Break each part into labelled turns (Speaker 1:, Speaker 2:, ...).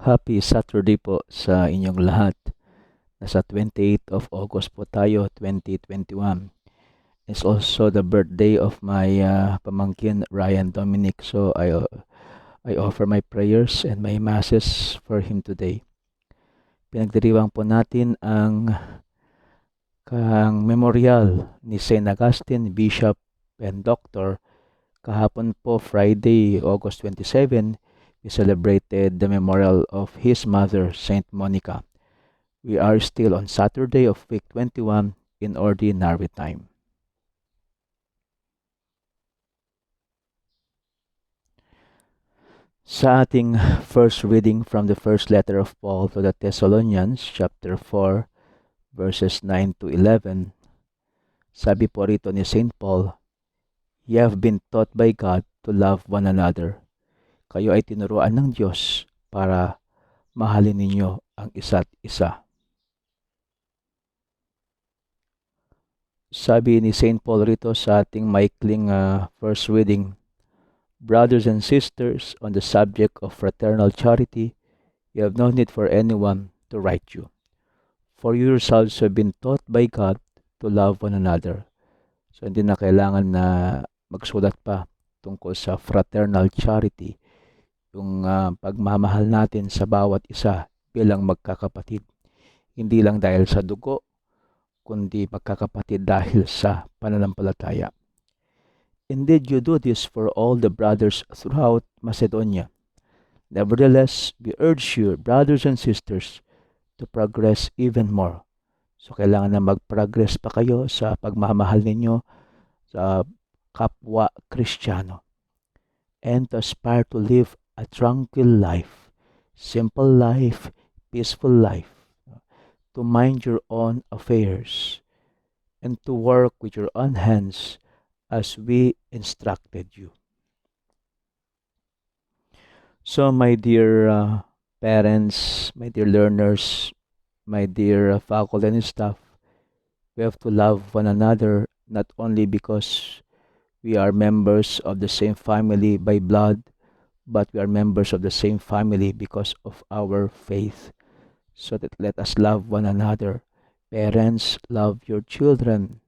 Speaker 1: Happy Saturday po sa inyong lahat. Nasa 28th of August po tayo, 2021. It's also the birthday of my pamangkin, Ryan Dominic. So I offer my prayers and my masses for him today. Pinagdiriwang po natin ang memorial ni Saint Augustine, Bishop and Doctor. Kahapon po, Friday, August 27, we celebrated the memorial of his mother, Saint Monica. We are still on Saturday of week 21 in ordinary time. Sa ating first reading from the first letter of Paul to the Thessalonians, chapter 4, verses 9 to 11, sabi po rito ni St. Paul, "You have been taught by God to love one another. Kayo ay tinuruan ng Diyos para mahalin ninyo ang isa't isa." Sabi ni St. Paul rito sa ating maikling first reading, "Brothers and sisters, on the subject of fraternal charity, you have no need for anyone to write you. For you yourselves have been taught by God to love one another." So hindi na kailangan na magsulat pa tungkol sa fraternal charity, yung pagmamahal natin sa bawat isa bilang magkakapatid. Hindi lang dahil sa dugo, kundi magkakapatid dahil sa pananampalataya. "Indeed, you do this for all the brothers throughout Macedonia. Nevertheless, we urge you, brothers and sisters, to progress even more." So, kailangan na mag-progress pa kayo sa pagmamahal ninyo sa kapwa Kristiyano. "And to aspire to live a tranquil life, simple life, peaceful life, to mind your own affairs, and to work with your own hands as we instructed you." So, my dear parents, my dear learners, my dear faculty and staff, we have to love one another not only because we are members of the same family by blood, but we are members of the same family because of our faith. So that let us love one another. Parents, love your children.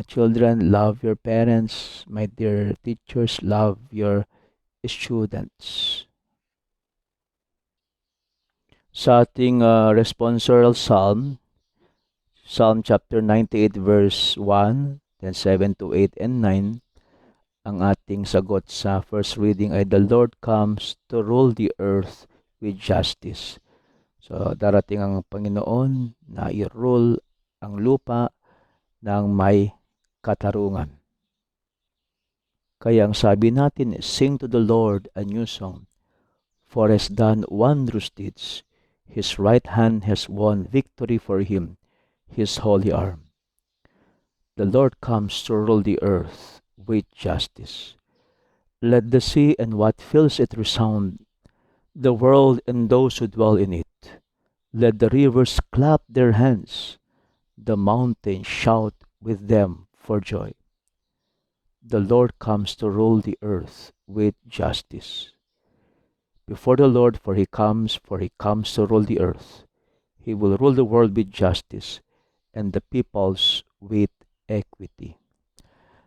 Speaker 1: Children, love your parents. My dear teachers, love your students. Sa ating responsorial psalm, Psalm chapter 98 verse 1, then 7 to 8 and 9, ang ating sagot sa first reading ay, "The Lord comes to rule the earth with justice." So darating ang Panginoon na i-rule ang lupa ng may katarungan. Kaya ang sabi natin, "Sing to the Lord a new song, for he has done wondrous deeds. His right hand has won victory for him, his holy arm." The Lord comes to rule the earth with justice. Let the sea and what fills it resound, the world and those who dwell in it. Let the rivers clap their hands, the mountains shout with them for joy. The Lord comes to rule the earth with justice. Before the Lord, for he comes to rule the earth. He will rule the world with justice and the peoples with equity.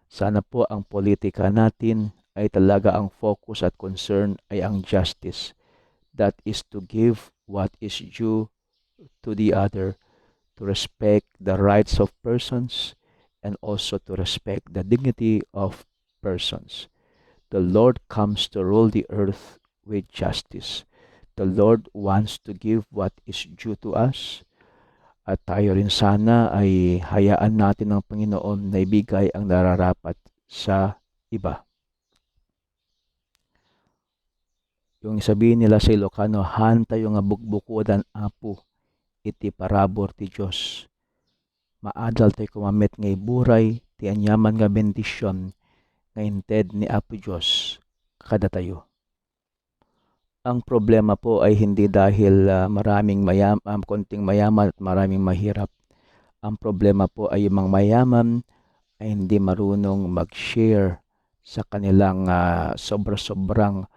Speaker 1: Sana po ang politika natin ay talaga ang focus at concern ay ang justice. That is to give what is due to the other, to respect the rights of persons, and also to respect the dignity of persons. The Lord comes to rule the earth with justice. The Lord wants to give what is due to us, at tayo rin sana ay hayaan natin ng Panginoon na ibigay ang nararapat sa iba. Yung sabihin nila sa Ilocano, "Han tayo nga bukbukudan apo, iti parabor ti Diyos. Maadal tayo kumamit nga iburay, ti anyaman nga bendisyon, nga inted ni Apo Diyos kada tayo." Ang problema po ay hindi dahil konting mayaman at maraming mahirap. Ang problema po ay yung mga mayaman ay hindi marunong mag-share sa kanilang sobra-sobrang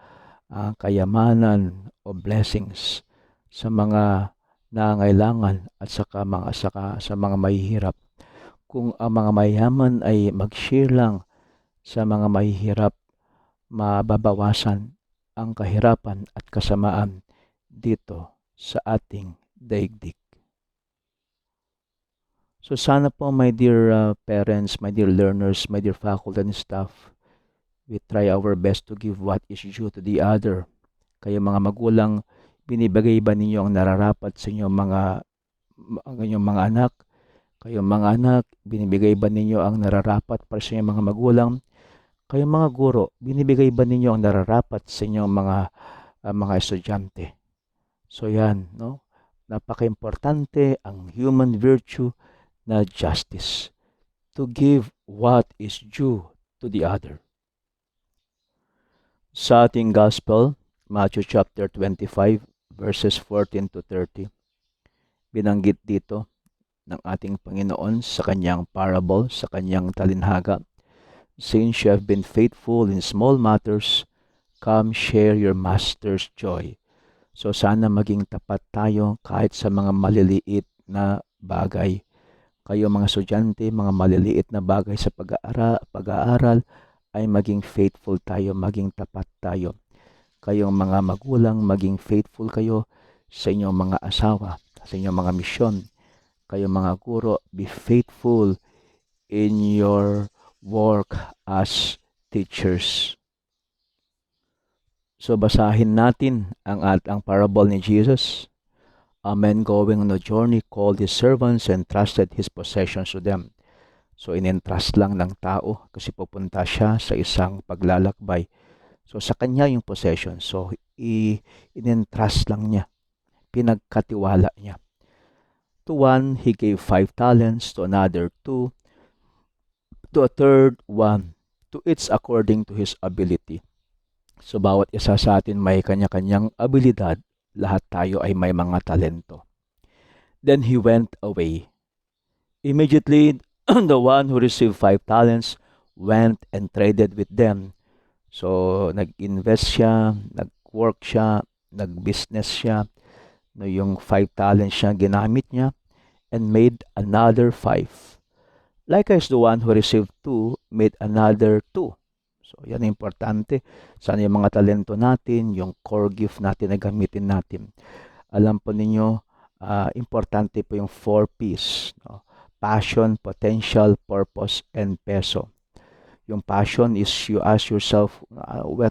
Speaker 1: kayamanan o blessings sa mga nangangailangan at sa mga mahihirap. Kung ang mga mayaman ay mag-share lang sa mga mahihirap, mababawasan ang kahirapan at kasamaan dito sa ating daigdig. So sana po, my dear parents, my dear learners, my dear faculty and staff, we try our best to give what is due to the other. Kayo mga magulang, binibigay ba ninyo ang nararapat sa inyong mga anak? Kayo mga anak, binibigay ba ninyo ang nararapat para sa inyong mga magulang? Kayo mga guro, binibigay ba ninyo ang nararapat sa inyong mga estudyante? So yan, no? Napaka-importante ang human virtue na justice, to give what is due to the other. Sa ating gospel, Matthew chapter 25, verses 14 to 30, binanggit dito ng ating Panginoon sa kanyang parable, sa kanyang talinhaga, "Since you have been faithful in small matters, come share your master's joy." So sana maging tapat tayo kahit sa mga maliliit na bagay. Kayo mga estudyante, mga maliliit na bagay sa pag-aaral ay maging faithful tayo, maging tapat tayo. Kayong mga magulang, maging faithful kayo sa inyong mga asawa, sa inyong mga misyon. Kayong mga guro, be faithful in your work as teachers. So basahin natin ang parable ni Jesus. A man going on a journey called his servants and trusted his possessions to them. So in-entrust lang ng tao kasi pupunta siya sa isang paglalakbay. So sa kanya yung possession. So in-entrust lang niya. Pinagkatiwala niya. To one, he gave 5 talents, to another 2, to a third 1, to each according to his ability. So bawat isa sa atin may kanya-kanyang abilidad. Lahat tayo ay may mga talento. Then he went away. Immediately, the one who received 5 talents went and traded with them. So, nag-invest siya, nag-work siya, nag-business siya. No, yung 5 talents siya, ginamit niya and made another 5. Likewise, the one who received 2 made another 2. So, yan ang importante. Sana yung mga talento natin, yung core gift natin na gamitin natin. Alam po ninyo, importante po yung 4 P's. No? Passion, potential, purpose, and peso. Yung passion is you ask yourself,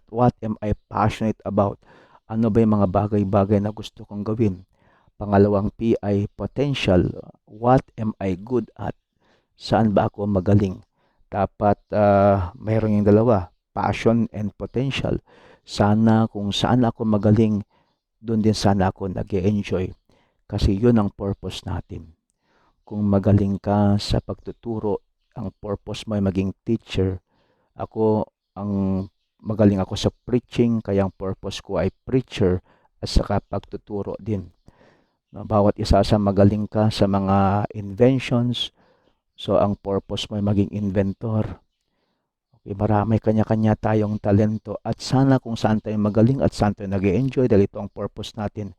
Speaker 1: what am I passionate about? Ano ba yung mga bagay-bagay na gusto kong gawin? Pangalawang P ay potential. What am I good at? Saan ba ako magaling? Dapat mayroon yung dalawa, passion and potential. Sana kung saan ako magaling, doon din sana ako nag-e-enjoy. Kasi yun ang purpose natin. Kung magaling ka sa pagtuturo, ang purpose mo ay maging teacher. Magaling ako sa preaching, kaya ang purpose ko ay preacher at saka pagtuturo din. Bawat isa sa magaling ka sa mga inventions, so ang purpose mo ay maging inventor. Okay, marami kanya-kanya tayong talento at sana kung saan tayo magaling at saan tayo nag-e-enjoy dahil ito ang purpose natin.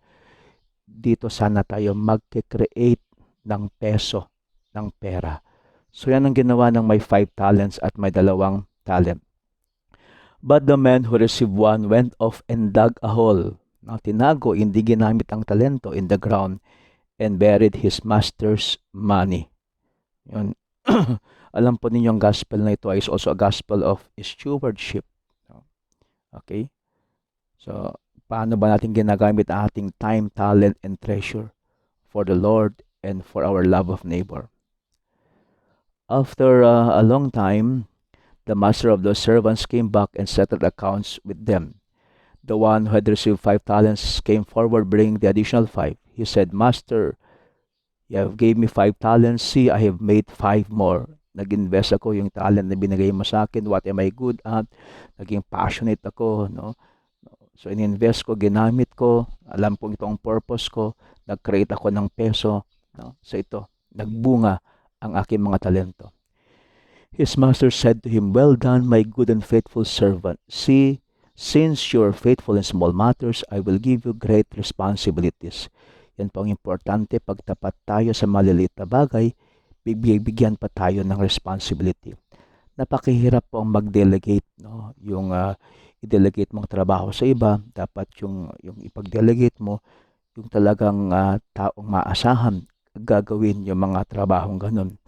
Speaker 1: Dito sana tayo mag-create ng peso, ng pera. So yan ang ginawa ng may 5 talents at may 2 talent. But the man who received 1 went off and dug a hole. Tinago, hindi ginamit ang talento in the ground and buried his master's money. Yun. Alam po ninyo ang gospel na ito is also a gospel of stewardship. Okay? So, paano ba natin ginagamit ang ating time, talent, and treasure for the Lord and for our love of neighbor? After a long time, the master of those servants came back and settled accounts with them. The one who had received 5 talents came forward bringing the additional 5. He said, "Master, you have gave me 5 talents. See, I have made 5 more. Nag-invest ako yung talent na binigay mo sa akin. What am I good at? Naging passionate ako. No? So, in-invest ko, ginamit ko. Alam kong ito ang purpose ko. Nag-create ako ng peso. No? So, ito, nagbunga ang aking mga talento." His master said to him, "Well done, my good and faithful servant. See, Since you're faithful in small matters, I will give you great responsibilities. Yan po ang importante. Pag tapat tayo sa maliliit na bagay, bigyan pa tayo ng responsibility. Napakahirap po ang mag-delegate, no? Yung i-delegate mong trabaho sa iba, dapat yung ipag-delegate mo, yung talagang taong maasahan, gagawin yung mga trabahong ganun.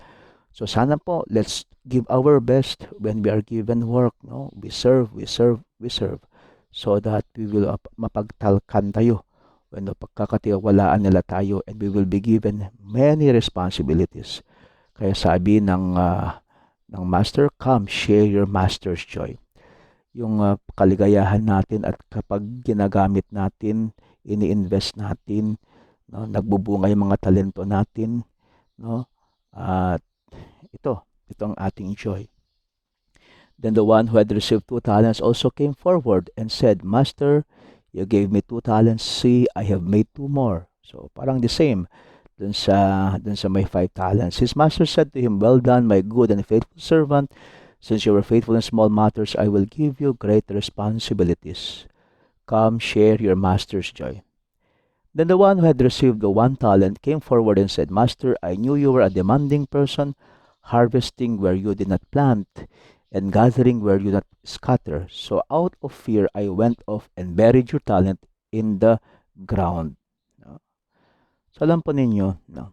Speaker 1: So sana po, let's give our best when we are given work, no? We serve, so that we will mapagtalkan tayo when pagkakatiwalaan nila tayo, and we will be given many responsibilities. Kaya sabi ng Master, come, share your Master's joy. Yung kaligayahan natin, at kapag ginagamit natin, ini-invest natin, no, nagbubunga yung mga talento natin, no? At ito ang ating joy. Then the one who had received 2 talents also came forward and said, Master, you gave me 2 talents. See, I have made 2 more. So parang the same dun sa may 5 talents. His master said to him, Well done, my good and faithful servant. Since you were faithful in small matters, I will give you great responsibilities. Come, share your master's joy. Then the one who had received the 1 talent came forward and said, Master, I knew you were a demanding person, harvesting where you did not plant, and gathering where you did not scatter. So out of fear, I went off and buried your talent in the ground. No? So alam po ninyo, no?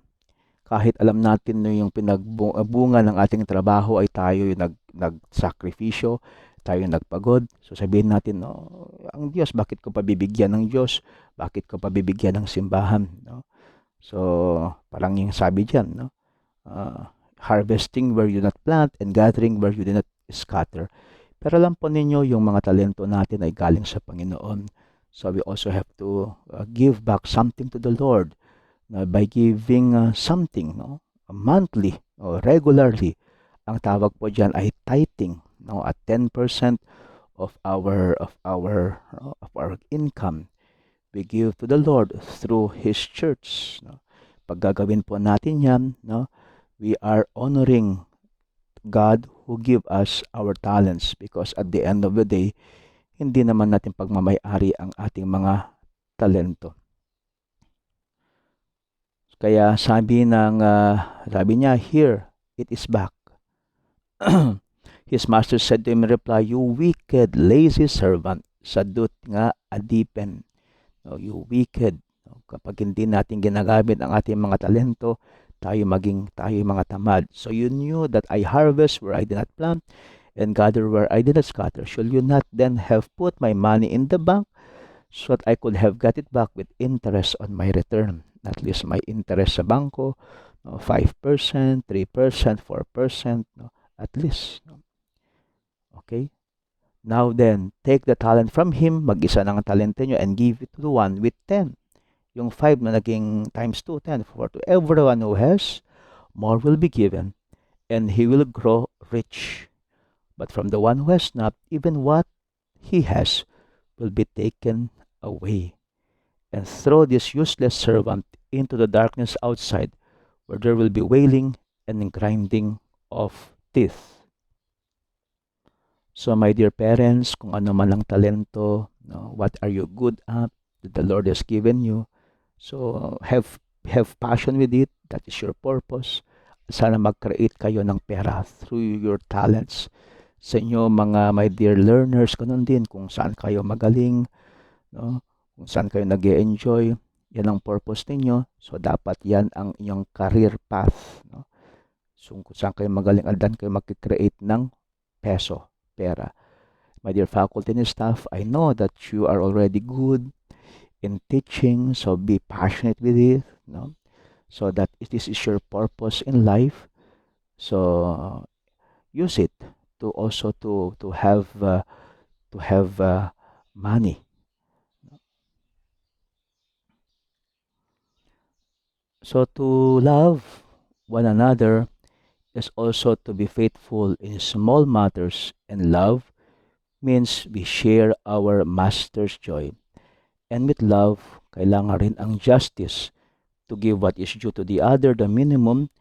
Speaker 1: Kahit alam natin no, yung pinagbunga ng ating trabaho ay tayo yung nagsakripisyo, tayo yung nagpagod. So sabihin natin, no, ang Diyos, bakit ko pabibigyan ng Diyos? Bakit ko pabibigyan ng simbahan? No? So parang yung sabi dyan, no? Harvesting where you did not plant and gathering where you did not scatter. Pero alam po ninyo, yung mga talento natin ay galing sa Panginoon. So we also have to give back something to the Lord by giving something, no? Monthly or regularly. Ang tawag po diyan ay tithing, no? At 10% of our income we give to the Lord through His church. No? Pag gagawin po natin yan, no? We are honoring God who give us our talents, because at the end of the day, hindi naman natin pagmamay-ari ang ating mga talento. Kaya sabi niya, here, it is back. His master said to him in reply, You wicked, lazy servant, sadut nga adipen. No, you wicked. No, kapag hindi natin ginagamit ang ating mga talento, tayo mga tamad. So you knew that I harvest where I did not plant and gather where I did not scatter. Should you not then have put my money in the bank so that I could have got it back with interest on my return? At least my interest sa bangko, no, 5%, 3%, 4%, no, at least. No. Okay? Now then, take the talent from him, mag-isa ng talente nyo, and give it to the one with 10. Yung 5 na naging times 2, 10. For to everyone who has, more will be given, and he will grow rich. But from the one who has not, even what he has will be taken away. And throw this useless servant into the darkness outside, where there will be wailing and grinding of teeth. So my dear parents, kung ano man ang talento, no, what are you good at that the Lord has given you, so have passion with it. That is your purpose. Sana mag-create kayo ng pera through your talents. Sa inyo mga my dear learners, ganun din kung saan kayo magaling, no? Kung saan kayo nag-e-enjoy, yan ang purpose ninyo. So dapat yan ang inyong career path, no? So kung saan kayo magaling, aldan kayo mag-create ng pera. My dear faculty and staff, I know that you are already good in teaching, so be passionate with it, no? So that this is your purpose in life. So use it to also to have money. So to love one another is also to be faithful in small matters, and love means we share our master's joy. And with love, kailangan rin ang justice, to give what is due to the other. The minimum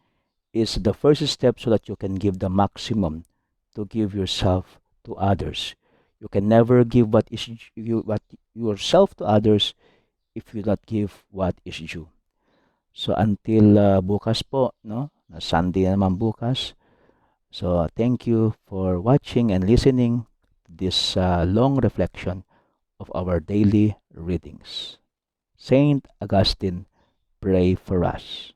Speaker 1: is the first step so that you can give the maximum, to give yourself to others. You can never give what yourself to others if you not give what is due. So until bukas po, no? Sunday naman bukas. So thank you for watching and listening to this long reflection of our daily readings. Saint Augustine, pray for us.